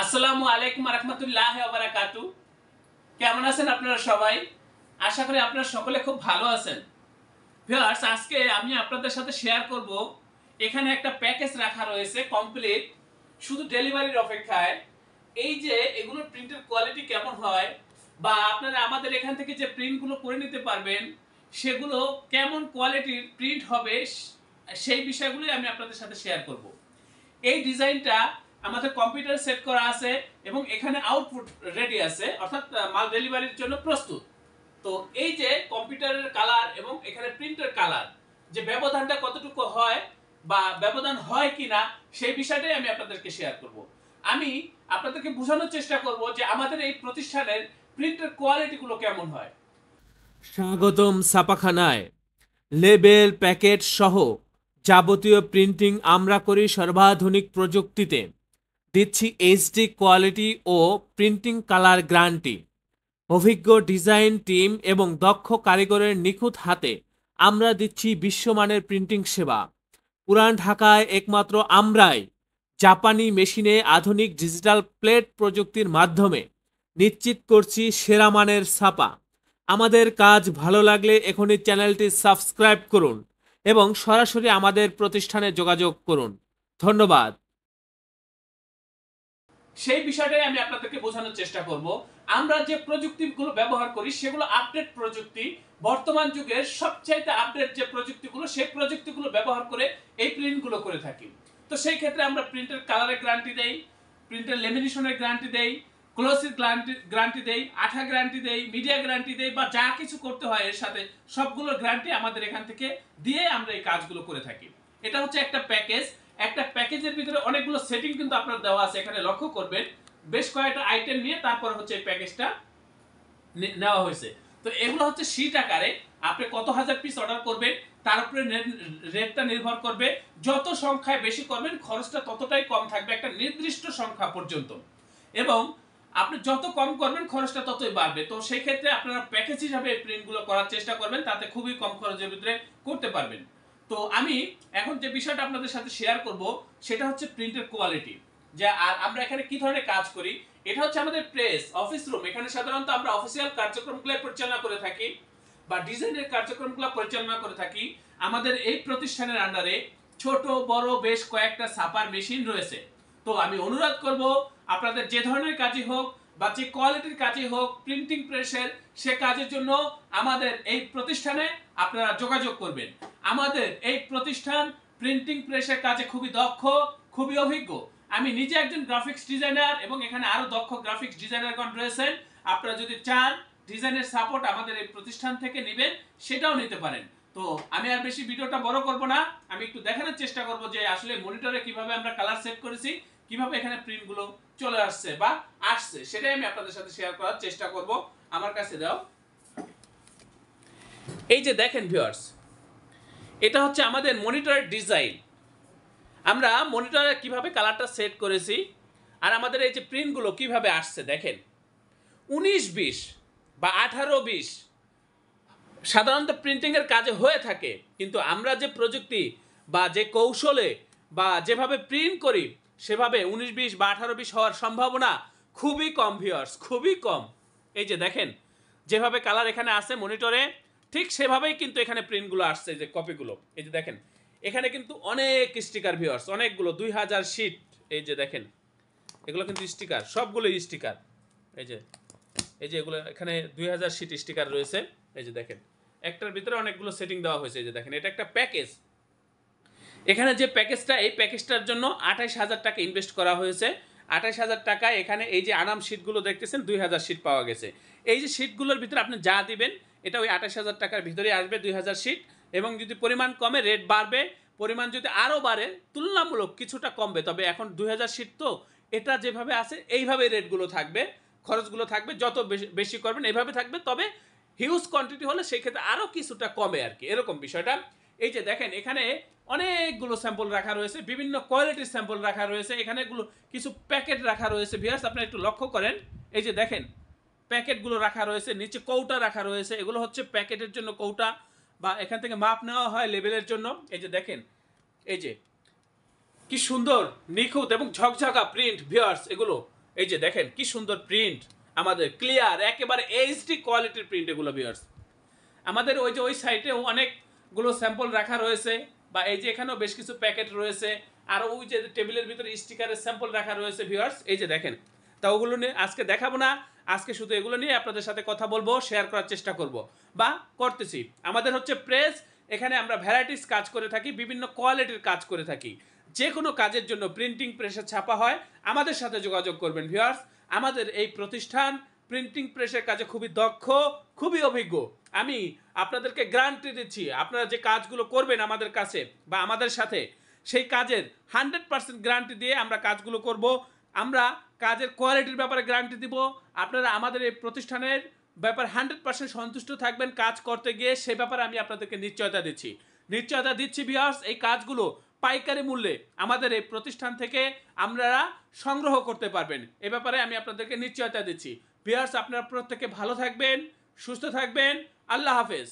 আসসালামু আলাইকুম রহমতুল্লাহ বারাকাতু। কেমন আছেন আপনারা সবাই? আশা করি আপনারা সকলে খুব ভালো আছেন। ভিউয়ার্স, আজকে আমি আপনাদের সাথে শেয়ার করব, এখানে একটা প্যাকেজ রাখা রয়েছে কমপ্লিট, শুধু ডেলিভারির অপেক্ষায়। এই যে এগুলোর প্রিন্টের কোয়ালিটি কেমন হয়, বা আপনারা আমাদের এখান থেকে যে প্রিন্টগুলো করে নিতে পারবেন সেগুলো কেমন কোয়ালিটির প্রিন্ট হবে, সেই বিষয়গুলোই আমি আপনাদের সাথে শেয়ার করব। এই ডিজাইনটা আমাদের কম্পিউটারে সেট করা আছে এবং এখানে আউটপুট রেডি আছে, অর্থাৎ মাল ডেলিভারির জন্য প্রস্তুত। তো এই যে কম্পিউটারের কালার এবং এখানে প্রিন্টের কালার, যে ব্যবধানটা কতটুকু হয় বা ব্যবধান হয় কিনা, সেই বিষয়টাই আমি আপনাদেরকে শেয়ার করব। আমি আপনাদেরকে বোঝানোর চেষ্টা করব যে আমাদের এই প্রতিষ্ঠানের প্রিন্টের কোয়ালিটিগুলো কেমন হয়। স্বাগতম ছাপাখানায়। লেবেল, প্যাকেট সহ যাবতীয় প্রিন্টিং আমরা করি সর্বাধুনিক প্রযুক্তিতে। দিচ্ছি এইচডি কোয়ালিটি ও প্রিন্টিং কালার গ্যারান্টি। অভিজ্ঞ ডিজাইন টিম এবং দক্ষ কারিগরের নিখুঁত হাতে আমরা দিচ্ছি বিশ্বমানের প্রিন্টিং সেবা। পুরান ঢাকায় একমাত্র আমরাই জাপানি মেশিনে আধুনিক ডিজিটাল প্লেট প্রযুক্তির মাধ্যমে নিশ্চিত করছি সেরা মানের ছাপা। আমাদের কাজ ভালো লাগলে এখনই চ্যানেলটি সাবস্ক্রাইব করুন এবং সরাসরি আমাদের প্রতিষ্ঠানে যোগাযোগ করুন। ধন্যবাদ। সেই বিষয়টাই আমি আপনাদেরকে বোঝানোর চেষ্টা করব। আমরা যে প্রযুক্তিগুলো ব্যবহার করি সেগুলো আপডেট প্রযুক্তি, বর্তমান যুগের সবচাইতে আপডেট যে প্রযুক্তিগুলো, সেই প্রযুক্তিগুলো ব্যবহার করে এই প্রিন্টগুলো করে থাকি। তো সেই ক্ষেত্রে আমরা প্রিন্টের কালারের গ্যারান্টি দেই, প্রিন্টের লেমিনেশনের গ্যারান্টি দেই, ক্লোসির গ্যারান্টি দেই, আঠা গ্যারান্টি দেই, মিডিয়া গ্যারান্টি দেই, বা যা কিছু করতে হয় এর সাথে সবগুলোর গ্যারান্টি আমাদের এখান থেকে দিয়ে আমরা এই কাজগুলো করে থাকি। এটা হচ্ছে একটা প্যাকেজ। একটা প্যাকেজের ভিতরে অনেকগুলো সেটিং কিন্তু আপনার দেওয়া আছে, এখানে লক্ষ্য করবেন। বেশ কয়েকটা আইটেম নিয়ে তারপর হচ্ছে এই প্যাকেজটা নেওয়া হয়েছে। তো এগুলো হচ্ছে শীট আকারে। আপনি কত হাজার পিস অর্ডার করবেন তার উপরে রেটটা নির্ভর করবে। যত সংখ্যায় বেশি করবেন খরচটা ততটাই কম থাকবে, একটা নির্দিষ্ট সংখ্যা পর্যন্ত। এবং আপনি যত কম করবেন খরচটা ততই বাড়বে। তো সেই ক্ষেত্রে আপনারা প্যাকেজ হিসাবে এই প্রিন্টগুলো করার চেষ্টা করবেন, তাতে খুবই কম খরচের ভিতরে করতে পারবেন। তো আমি এখন যে বিষয়টা আপনাদের সাথে শেয়ার করব সেটা হচ্ছে প্রিন্টের কোয়ালিটি। যে আর আমরা এখানে কি ধরনের কাজ করি, এটা হচ্ছে আমাদের প্রেস অফিস রুম। এখানে সাধারণত আমরা অফিসিয়াল কার্যক্রমগুলো পরিচালনা করে থাকি বা ডিজাইনের কার্যক্রমগুলো পরিচালনা করে থাকি। আমাদের এই প্রতিষ্ঠানের আন্ডারে ছোট বড় বেশ কয়েকটা ছাপার মেশিন রয়েছে। তো আমি অনুরোধ করব, আপনাদের যে ধরনের কাজই হোক বা যে কোয়ালিটির কাজই হোক, প্রিন্টিং প্রেসের, সে কাজের জন্য আমাদের এই প্রতিষ্ঠানে আপনারা যোগাযোগ করবেন। আমাদের এই প্রতিষ্ঠান প্রিন্টিং প্রেসের কাজে খুবই দক্ষ, খুবই অভিজ্ঞ। আমি নিজে একজন গ্রাফিক্স ডিজাইনার এবং এখানে আরো দক্ষ গ্রাফিক্স ডিজাইনারগণ রয়েছেন। আপনারা যদি চান ডিজাইনের সাপোর্ট আমাদের এই প্রতিষ্ঠান থেকে নেবেন, সেটাও নিতে পারেন। তো আমি আর বেশি ভিডিওটা বড় করব না, আমি একটু দেখানোর চেষ্টা করব যে আসলে মনিটরে কিভাবে আমরা কালার সেট করেছি, কিভাবে এখানে প্রিন্টগুলো চলে আসছে বা আসছে, সেটাই আমি আপনাদের সাথে শেয়ার করার চেষ্টা করব। আমার কাছে দাও। এই যে দেখেন ভিউয়ার্স, এটা হচ্ছে আমাদের মনিটরের ডিজাইন। আমরা মনিটরে কিভাবে কালারটা সেট করেছি আর আমাদের এই যে প্রিন্টগুলো কিভাবে আসছে দেখেন। 19-20 বা 18-20 সাধারণত প্রিন্টিংয়ের কাজে হয়ে থাকে, কিন্তু আমরা যে প্রযুক্তি বা যে কৌশলে বা যেভাবে প্রিন্ট করি সেভাবে 19-20 বা 18-20 হওয়ার সম্ভাবনা খুবই কম ভিউয়ার্স, খুবই কম। এই যে দেখেন যেভাবে কালার এখানে আছে মনিটরে, ঠিক সেভাবেই কিন্তু এখানে প্রিন্টগুলো আসছে, যে কপিগুলো। এই যে দেখেন এখানে কিন্তু অনেক স্টিকার ভিউয়ার্স, অনেকগুলো 2000 শিট। এই যে দেখেন এগুলো কিন্তু স্টিকার, সবগুলো স্টিকার। এই যে এগুলো এখানে 2000 শিট স্টিকার রয়েছে। এই যে দেখেন একটার ভিতরে অনেকগুলো সেটিং দেওয়া হয়েছে। এই যে দেখেন এটা একটা প্যাকেজ। এখানে যে প্যাকেজটা, এই প্যাকেজটার জন্য 28,000 টাকা ইনভেস্ট করা হয়েছে। 28,000 টাকায় এখানে এই যে আনাম শিটগুলো দেখতেছেন 2000 শিট পাওয়া গেছে। এই যে শিটগুলোর ভিতরে আপনি যা দিবেন এটা ওই 28,000 টাকার ভিতরে আসবে 2000 শিট। এবং যদি পরিমাণ কমে রেট বাড়বে, পরিমাণ যদি আরও বাড়ে তুলনামূলক কিছুটা কমবে। তবে এখন 2000 শিট তো এটা যেভাবে আছে এইভাবে রেটগুলো থাকবে, খরচগুলো থাকবে। যত বেশি করবেন এইভাবে থাকবে, তবে হিউজ কোয়ান্টিটি হলে সেই ক্ষেত্রে আরও কিছুটা কমে আর কি, এরকম বিষয়টা। এই যে দেখেন এখানে অনেকগুলো স্যাম্পল রাখা রয়েছে, বিভিন্ন কোয়ালিটির স্যাম্পল রাখা রয়েছে। এখানে কিছু প্যাকেট রাখা রয়েছে ভিউয়ার্স, আপনারা একটু লক্ষ্য করেন। এই যে দেখেন প্যাকেটগুলো রাখা রয়েছে, নিচে কৌটা রাখা রয়েছে। এগুলো হচ্ছে প্যাকেটের জন্য কৌটা, বা এখান থেকে মাপ নেওয়া হয় লেবেলের জন্য। এই যে দেখেন এই যে কি সুন্দর নিখুঁত এবং ঝকঝকা প্রিন্ট ভিউয়ার্স। এগুলো এই যে দেখেন কি সুন্দর প্রিন্ট, আমাদের ক্লিয়ার একেবারে এইচডি কোয়ালিটির প্রিন্ট এগুলো ভিউয়ার্স। আমাদের ওই যে ওই সাইটেও অনেকগুলো স্যাম্পল রাখা রয়েছে, বা এই যে এখানেও বেশ কিছু প্যাকেট রয়েছে, আর ওই যে টেবিলের ভিতরে স্টিকারের স্যাম্পল রাখা রয়েছে ভিউয়ার্স। এই যে দেখেন, তা ওগুলো নিয়ে আজকে দেখাবো না, আজকে শুধু এগুলো নিয়ে আপনাদের সাথে কথা বলবো, শেয়ার করার চেষ্টা করব বা করতেছি। আমাদের হচ্ছে প্রেস, এখানে আমরা ভ্যারাইটিস কাজ করে থাকি, বিভিন্ন কোয়ালিটির কাজ করে থাকি। যে কোনো কাজের জন্য প্রিন্টিং প্রেসে ছাপা হয়, আমাদের সাথে যোগাযোগ করবেন ভিউয়ার্স। আমাদের এই প্রতিষ্ঠান প্রিন্টিং প্রেসের কাজে খুবই দক্ষ, খুবই অভিজ্ঞ। আমি আপনাদেরকে গ্যারান্টি দিচ্ছি, আপনারা যে কাজগুলো করবেন আমাদের কাছে বা আমাদের সাথে, সেই কাজের 100% গ্যারান্টি দিয়ে আমরা কাজগুলো করব। আমরা কাজের কোয়ালিটির ব্যাপারে গ্যারান্টি দিব। আপনারা আমাদের এই প্রতিষ্ঠানের ব্যাপারে 100% সন্তুষ্ট থাকবেন কাজ করতে গিয়ে, সে ব্যাপারে আমি আপনাদেরকে নিশ্চয়তা দিচ্ছি ভিউয়ার্স। এই কাজগুলো পাইকারি মূল্যে আমাদের এই প্রতিষ্ঠান থেকে আপনারা সংগ্রহ করতে পারবেন, এ ব্যাপারে আমি আপনাদেরকে নিশ্চয়তা দিচ্ছি। ভিউয়ার্স, আপনারা প্রত্যেকে ভালো থাকবেন, সুস্থ থাকবেন। আল্লাহ হাফেজ।